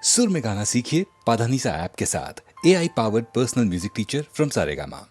सुर में गाना सीखिए पाधानीसा ऐप के साथ। AI powered personal music teacher from Saregama.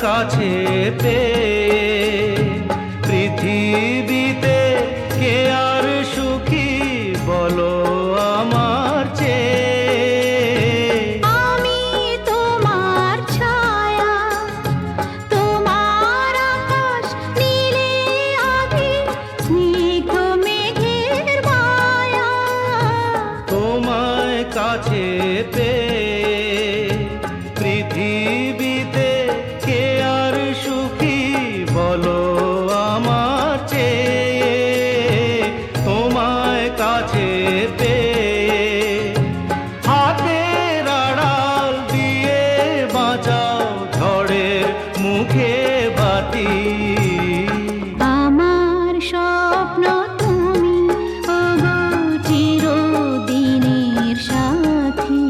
কাছে পেয়ে পৃথিবীতে কে আর সুখী বলো আমার চেয়ে। আমি তোমার ছায়া, তোমার আকাশ নীলে আভি, স্নিগ্ধ মেঘের মায়া। তোমায় কাছে পেয়ে পৃথিবীতে কে আর সুখী বলো আমার চেয়ে। তোমায় কাছে পেয়ে হাতের আড়াল দিয়ে বাঁচাও ঝড়ের মুখে বাতি। আমার স্বপ্ন তুমি, ওগো চিরদিনের সাথী।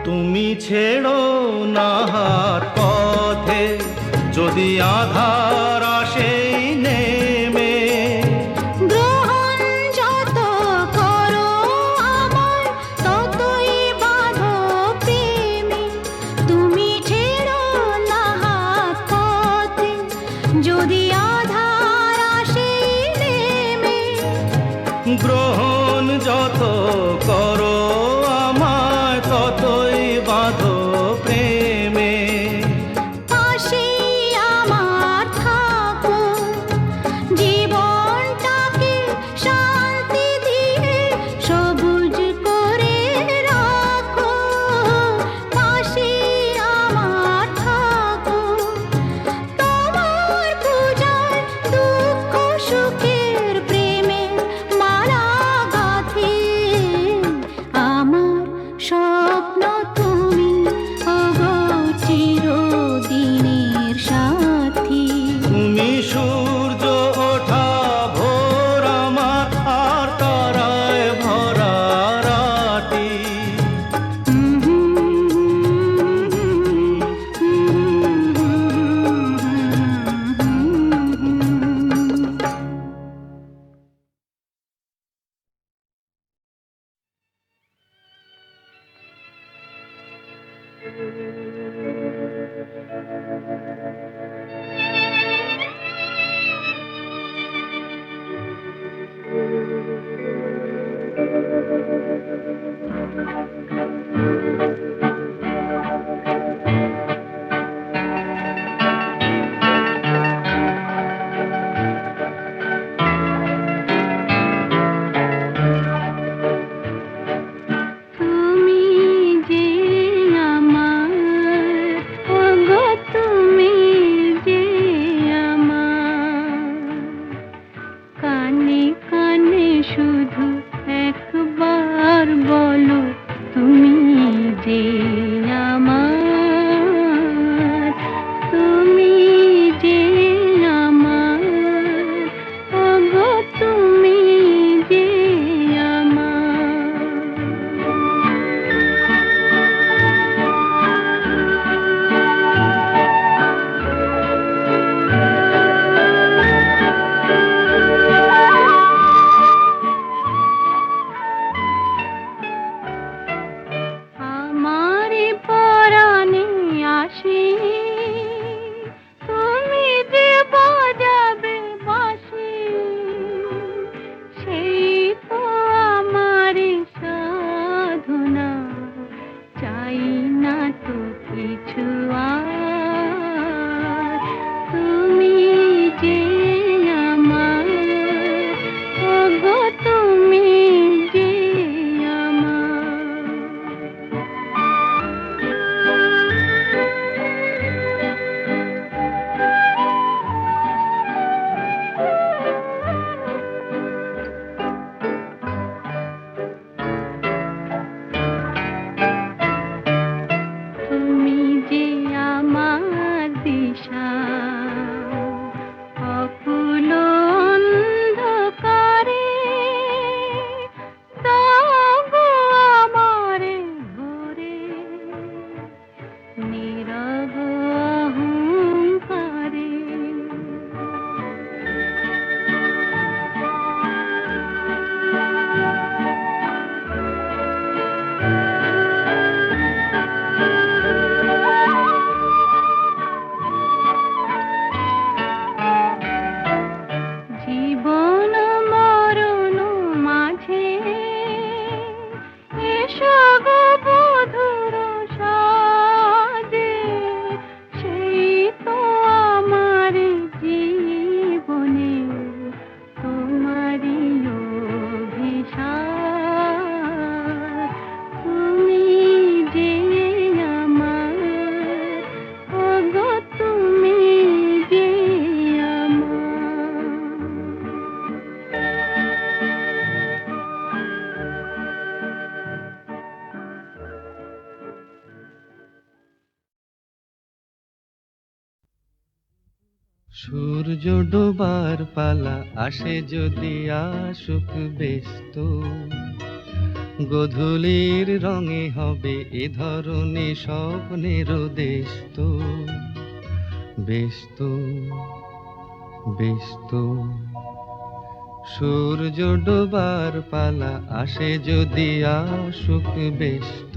তুমি ছেড়ো না হাত পথে যদি আধার আসে নেমে। গ্রহণ যত করো আমার, ততই বাঁধো প্রেমে। তুমি ছেড়ো না হাত পথে যদি আধার আসে নেমে। গ্রহণ যত করো আমায় ততই বাঁধো প্রেমে। পাশে আমার থাকো, জীবনটাকে শান্তি দিয়ে সবুজ করে রাখো। পাশে আমার থাকো, তোমার পূজায় দুঃখ সুখের প্রেমের মালা গাঁথি। আমার স্বপ্ন তুমি, ওগো চিরদিনের সাথী। তুমি সূর্য ওঠা ভোর আমার আর তারায় ভরা রাতি। তুমি যে আমার, ওগো তুমি যে আমার। কানে কানে শুধু একবার বলো, তুমি যে আমার। তুমি যে আমার, ওগো তুমি যে সূর্য ডোবার পালা আসে যদি আসুক ব্যস্ত, গোধূলির রঙে হবে এ ধরনে স্বপ্নের দেশ তো, ব্যস্ত ব্যস্ত। সূর্য ডোবার পালা আসে যদি আসুক ব্যস্ত,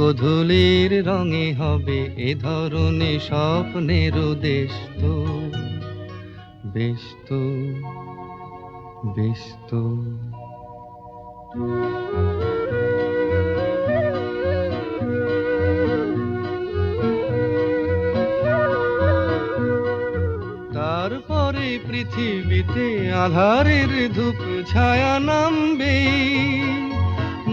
গোধূলির রঙে হবে এ ধরনে স্বপ্নের দেশ তো, ব্যস্ত ব্যস্ত। তারপরে পৃথিবীতে আধারের ধূপ ছায়া নামবে,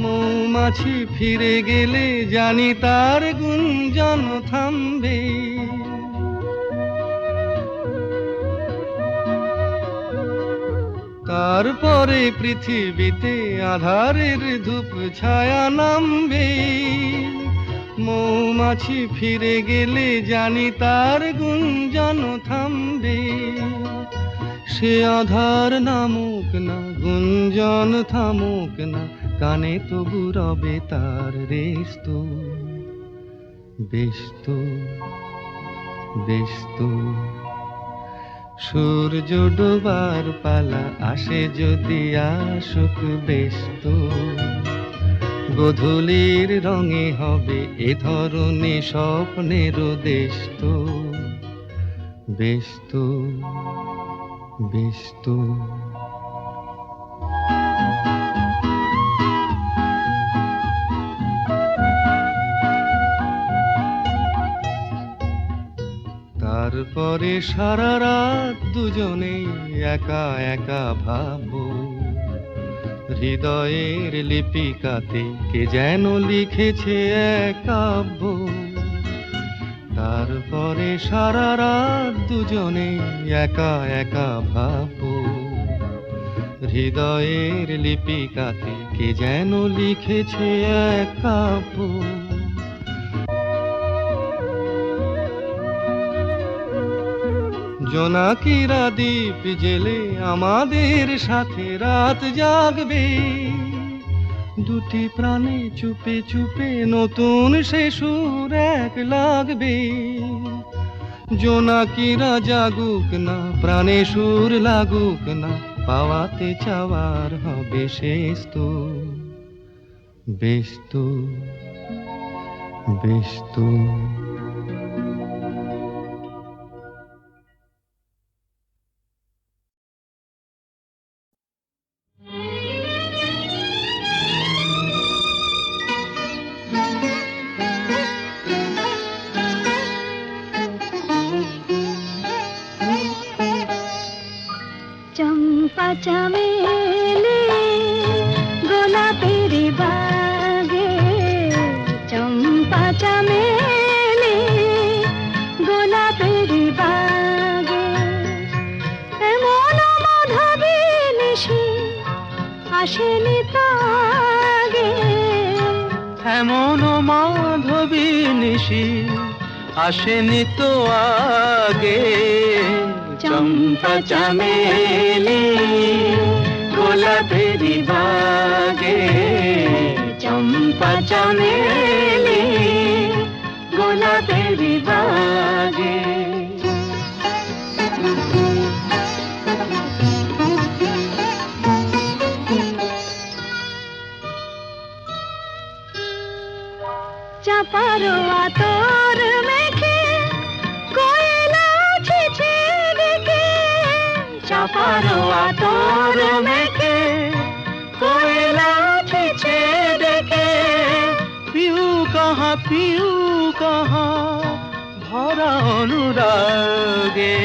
মৌমাছি ফিরে গেলে জানি তার গুঞ্জন থামবে। তারপরে পৃথিবীতে আধারের ধূপ ছায়া নামবে, মৌমাছি ফিরে গেলে জানি তার গুঞ্জন থামবে। সে আধার নামুক না, গুঞ্জন থামুক না, কানে তবু রবে তার রেশ তো, ব্যস্ত ব্যস্ত। সূর্য ডোবার পালা আসে যদি আসুক ব্যস্ত, গোধূলির রঙে হবে এ ধরনে স্বপ্নের দেশ তো, ব্যস্ত ব্যস্ত। তারপরে সারা রাত দুজনে একা একা ভাবো, হৃদয়ের লিপিকাতে কে যেন লিখেছে এক কাব্য। তারপরে সারা রাত দুজনে একা একা ভাবো, হৃদয়ের লিপিকাতে কে যেন লিখেছে এক কাব্য। জোনাকিরা দ্বীপ জেলে আমাদের সাথে রাত জাগবে, দুটি প্রাণে চুপে চুপে নতুন সে সুর এক লাগবে। জোনাকিরা জাগুক না, প্রাণে সুর লাগুক না, পাওয়াতে চাওয়ার হবে শেষ তো, ব্যস্ত ব্যস্ত। চম্পা চামেলি গোলাপের বাগে, চম্পা চামেলি গোলাপের বাগে, এমন মাধবী নিশি আসেনি তো আগে, এমন মাধবী নিশি আসেনি তো আগে। চম্পা চামেলি গোলাপের বাগে, চম্পা চামেলি গোলাপের বাগে। চাপার আতর মেখে কোয়েলা ছেছে ডেকে, চাপার আতর মেখে কোয়েলা ছেছে ডেকে। পিউ কাহা ভরা অনুরাগে,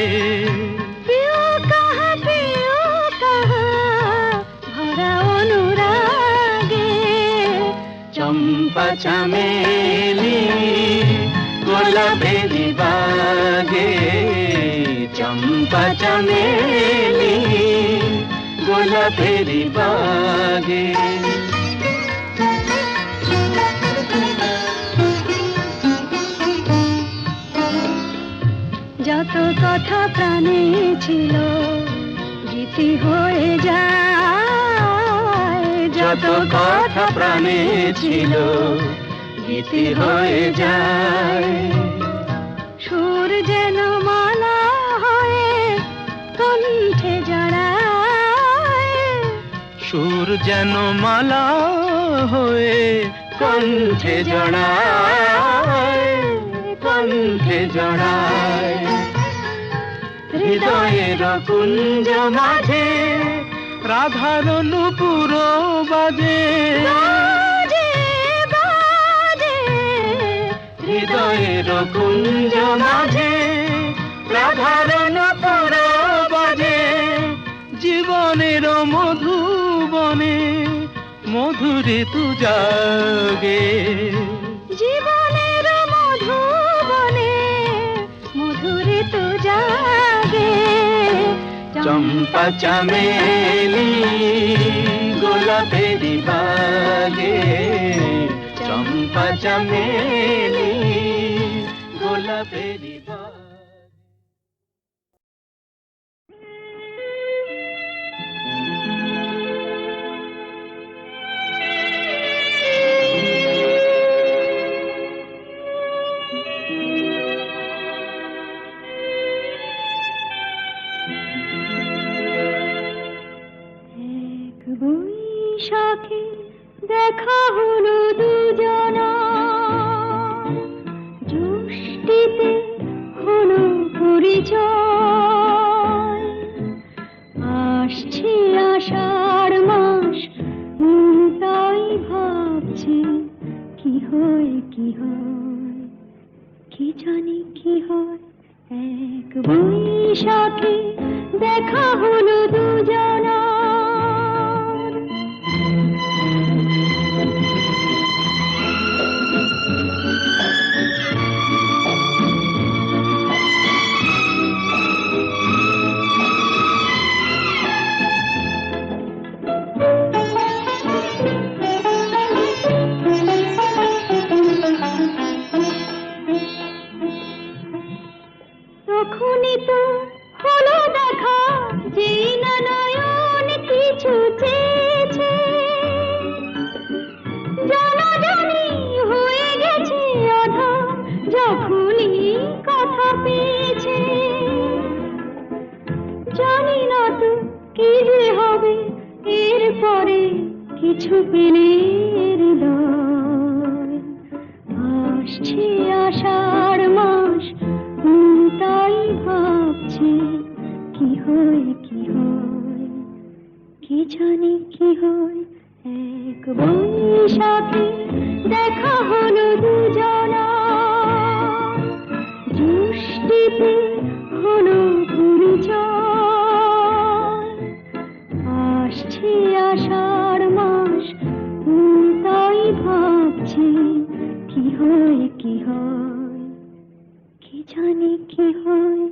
পিউ কাহা ভরা অনুরাগে। চম্পা চামেলি গোলাপের বাগে, চম্পা চামেলি গোলাপের বাগে। যত যত কথা প্রাণে ছিল গীতি হয়ে যায়, যত কথা প্রাণে ছিল গীতি হয়ে যায়। সুর যেন মালা হয়ে কণ্ঠে জড়ায়, সুর যেন মালা হয়ে কণ্ঠে জড়ায়, কণ্ঠে জড়ায়। হৃদয়ের কুঞ্জ মাঝে রাধার নূপুর বাজে, বাজে বাজে হৃদয়ের কুঞ্জ মাঝে রাধার নূপুর বাজে। জীবনের মধুবনে মধুরে তু জাগে, জীবনের মধুবনে মধুরে তো জাগে। চম্পা চামেলি গোলাপেরি বাগে, চম্পা চামেলি গোলাপেরি বাগে। এক বৈশাখে দেখা হলো দুজনা, জ্যৈষ্ঠীতে হলো পরিচয়। আসছে আষাঢ় মাস, তাই ভাবছি কি হয় কি হয়, কি জানি কি হয়। এক বৈশাখে দেখা হলো দুজনা। তখনই তো হলো দেখা, যেই না নয়ন কিছু চেয়েছে। জানাজানি হয়ে গেছে আধা, যখনই কথা পেয়েছে। জানি না তো কি যে হবে এরপরে, কিছু পেলে হৃদয়। আসছে আষাঢ় মাস, তাই ভাবছি কি হয় কি হয়, কি জানি কি হয়। এক বৈশাখে দেখা হলো দুজনা, জ্যৈষ্ঠীতে হলো পরিচয়। আসছে আষাঢ় মাস, তাই ভাবছি কি হয় কি হয়, কি জানি কি হয়।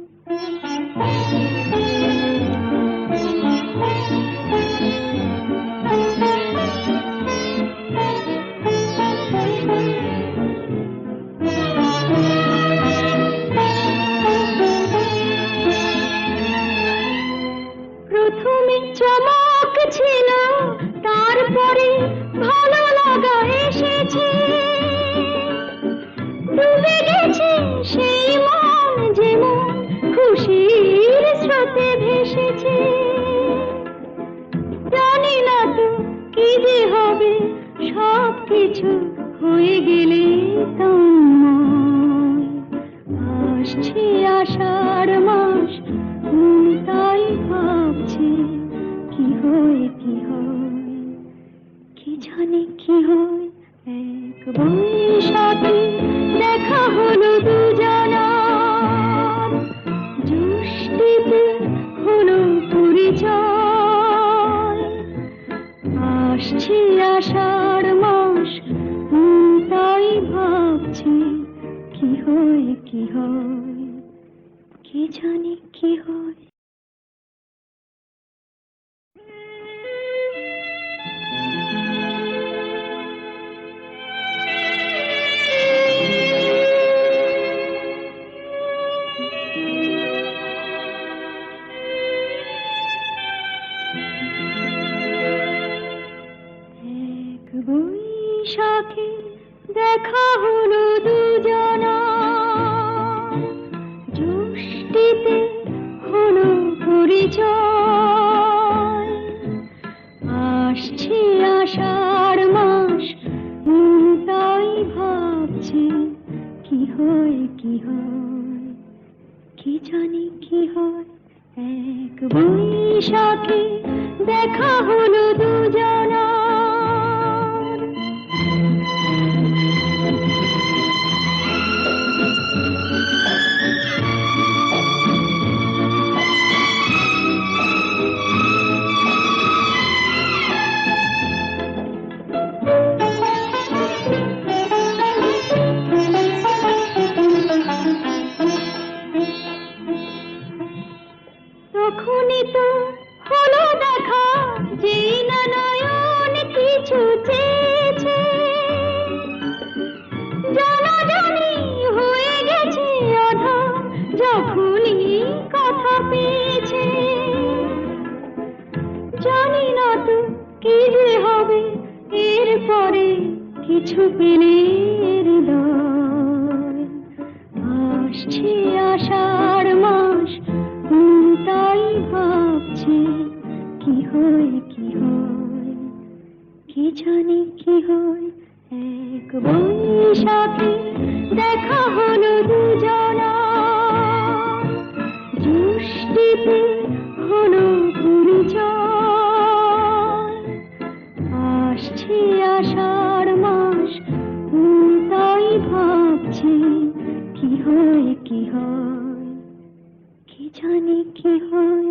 প্রথমে চমক ছিল, তারপরে ভালো লাগা এসেছে। ডুবে গেছে সেই মন, যেমন খুশির স্রোতে ভেসেছে। জানি না তো কি যে হবে, সব কিছু হয়ে গেলে তন্ময়। আসছে আষাঢ় মাস, তাই ভাবছি কি হয় কি হয়, কি জানি কি হয়। এক বৈশাখে দেখা হলো দুজনা, জ্যৈষ্ঠীতে হলো পরিচয়। আসছে আষাঢ় মাস, তাই ভাবছি কি হয় কি হয়, কি জানি কি হয়। বৈশাখে দেখা হলো দুজনা, জ্যৈষ্ঠীতে হলো পরিচয়। আসছে আষাঢ় মাস, মন তাই ভাবছে কি হয় কি হয়, কি জানি কি হয়। এক বৈশাখে দেখা হলো দুজনা। তখনই তো হলো দেখা, যেই না নয়ন কিছু চেয়েছে। জানাজানি হয়ে গেছে আধা, যখনই কথা পেয়েছে। জানি না তো কি যে হবে এরপরে, কিছু পেলে হৃদয়। আসছে আষাঢ় মাস, মন তাই ভাবছে কি হয় কি হয়, কি জানি কি হয়। এক বৈশাখে দেখা হলো দুজনা, জ্যৈষ্ঠীতে হলো পরিচয়। আসছে আষাঢ় মাস, মন তাই ভাবছে কি হয় কি হয়, কি জানি কি হয়।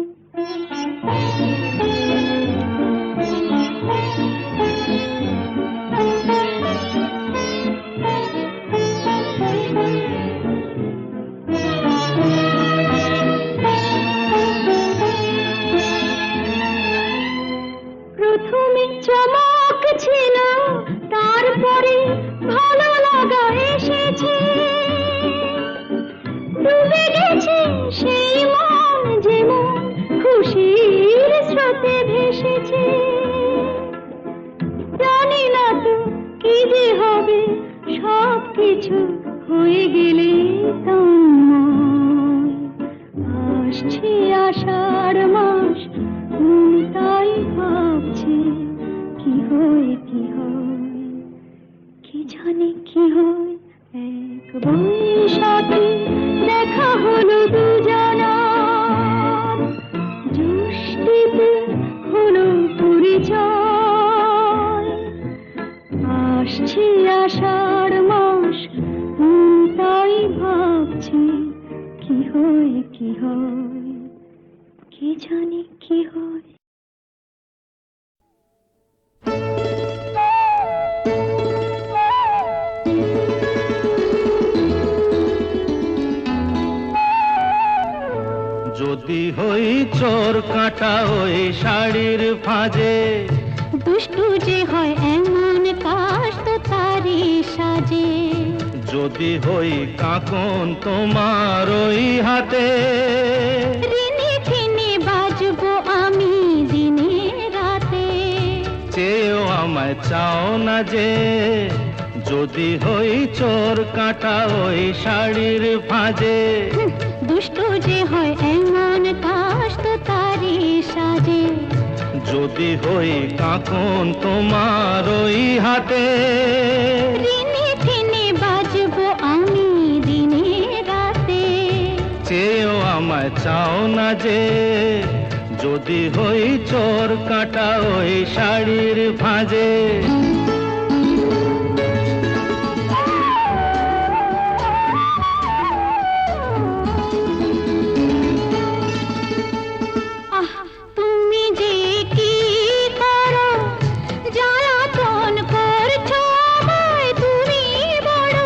প্রথমে চমক ছিল, তারপরে ভালো লাগা এসেছে। ডুবে গেছে সেই মন, যেমন খুশির স্রোতে ভেসেছে। জানি না তো কি যে হবে, সব কিছু হয়ে গেলে তন্ময়। আসছে আষাঢ় মাস, মন তাই ভাবছে কি হয় কি হয়, কি জানি কি হয়। এক বৈশাখে দেখা হলো দুজনা, জ্যৈষ্ঠীতে হলো পরিচয়। আসছে আষাঢ় মাস, মন তাই ভাবছে কি হয় কি হয়, কি জানি কি হয়। যদি হই চোর কাটা ওই শাড়ির ফাঁজে, দুষ্টু যে হয় এমন কাশ তো তারি সাজে। যদি হই কাকন তোমার ওই হাতে, রিনি ঠিনি বাজবো আমি দিনে রাতে। চেয়েও আমায় চাও না যে, যদি হই চোর কাটা ওই শাড়ির ফাঁজে। দুষ্টু যে হয় এমন কাশ তো তারি সাজে। যদি হই কাকন তোমার ওই হাতে, রিনি ঠিনি বাজবো আমি দিনে রাতে। চেয়েও আমায় চাও না যে, যদি হই চোর কাটা ওই শাড়ির ফাঁজে। তুমি যে কি করো, জ্বালাতন করছো আমায় তুমি বড়।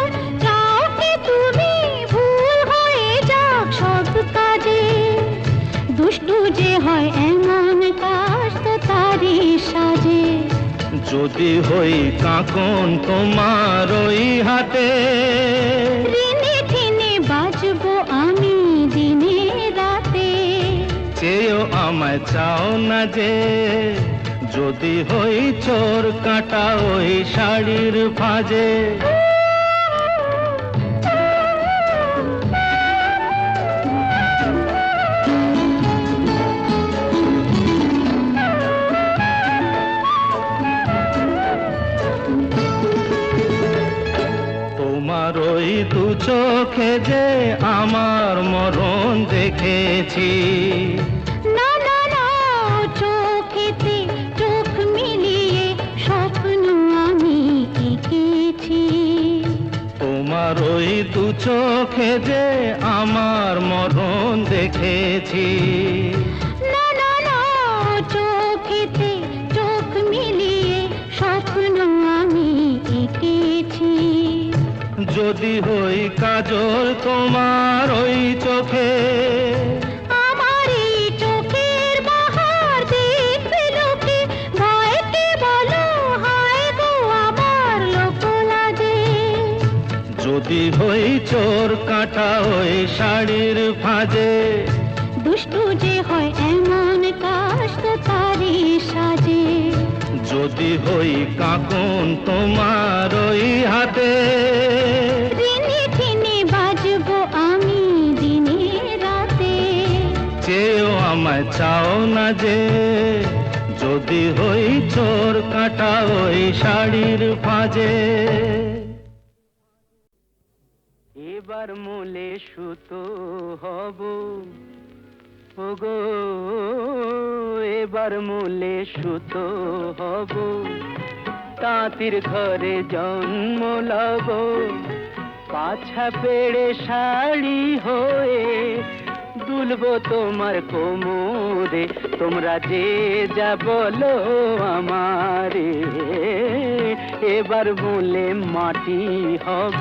চাও কি তুমি ভুল হয়ে যাক সব কাজে। দুষ্টু যে হয় এমন কাশ তো তারি সাজে। যদি হই কাকন তোমার ওই হাতে, রিনি ঠিনি বাজবো আমি দিনে রাতে। চেয়েও আমায় চাও না যে, যদি হই চোর কাটা ওই শাড়ির ভাঁজে, তোমার ওই দু চোখে যে আমার মরণ দেখেছি। না না না, চোখেতে চোখ মিলিয়ে স্বপ্ন আমি এঁকেছি। তোমার ওই দু চোখে যে আমার মরণ দেখেছি। না না না, চোখেতে চোখ মিলিয়ে স্বপ্ন আমি এঁকেছি। যদি হই কাজল তোমার ওই চোখে, আমার এই চোখের বাহার দেখবে লোকে, ভয়কে বলো হায় গো আমার লোক লাজে। যদি হই চোর কাটা ওই শাড়ির ভাঁজে, দুষ্টু যে হয় এমন কাজ তো তারই সাজে। যদি হই কাকুন তোমার ওই হাতে, দিনে দিনে বাজবো আমি দিনে রাতে। চেয়েও আমায় চাও না যে, যদি হই চোর কাটা ওই শাড়ির ভাঁজে। এবার মূলে সুতো হব ওগো, এবার মূলে সুতো হব, তাঁতির ঘরে জন্ম লব, পাছা পেড়ে শাড়ি হয়ে দুলবো তোমার কোমরে, তোমরা যে যা বলো আমারে। এবার মূলে মাটি হব,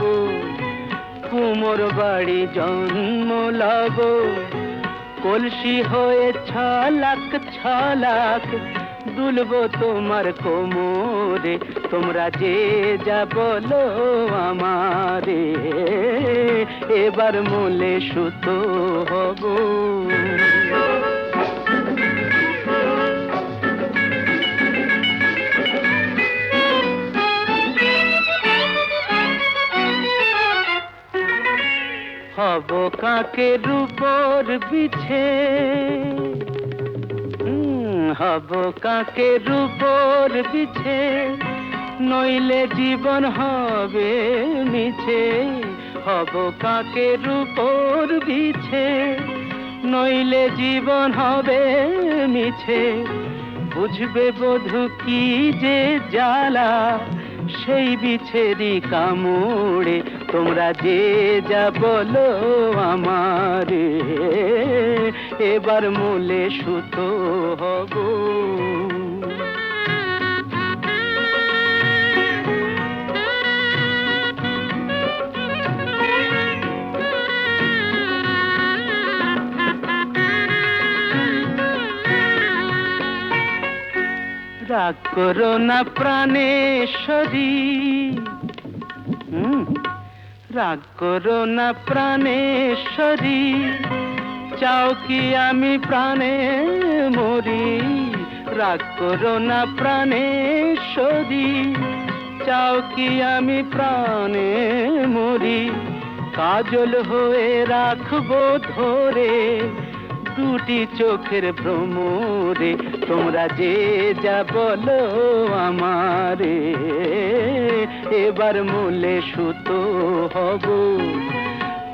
কুমোর বাড়ি জন্ম লব, কলসি হয়ে ছলাক ছলাক দুলবো তোমার কোমরে, তোমরা যে যা বলো আমারে। এবার মূলে সুতো হব। হব কাকের উপর বিছে, হব কাকের উপর বিছে, নইলে জীবন হবে মিছে। হব কাকের উপর বিছে, নইলে জীবন হবে মিছে। বুঝবে বধূ কি যে জ্বালা সেই বিছেরি কামড়ে, তোমরা যে যা বলো আমারে। এবার মূলে সুতো হব। রাগ করো না প্রাণেশ্বরী, রাগ করো না প্রাণেশ্বরী, চাও কি আমি প্রাণে মরি। রাগ করো না প্রাণেশ্বরী, চাও কি আমি প্রাণে মরি। কাজল হয়ে রাখবো ধরে দুটি চোখের ভ্রমরে, তোমরা যে যা বলো আমারে। এবার মূলে সুতো হব,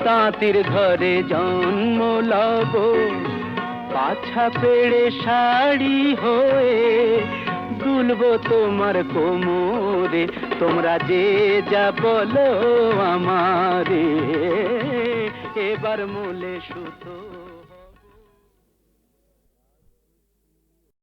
তাঁতির ঘরে জন্ম লব, পাছা পেড়ে শাড়ি হয়ে দুলবো তোমার কোমরে, তোমরা যে যা বলো আমারে। এবার মূলে সুতো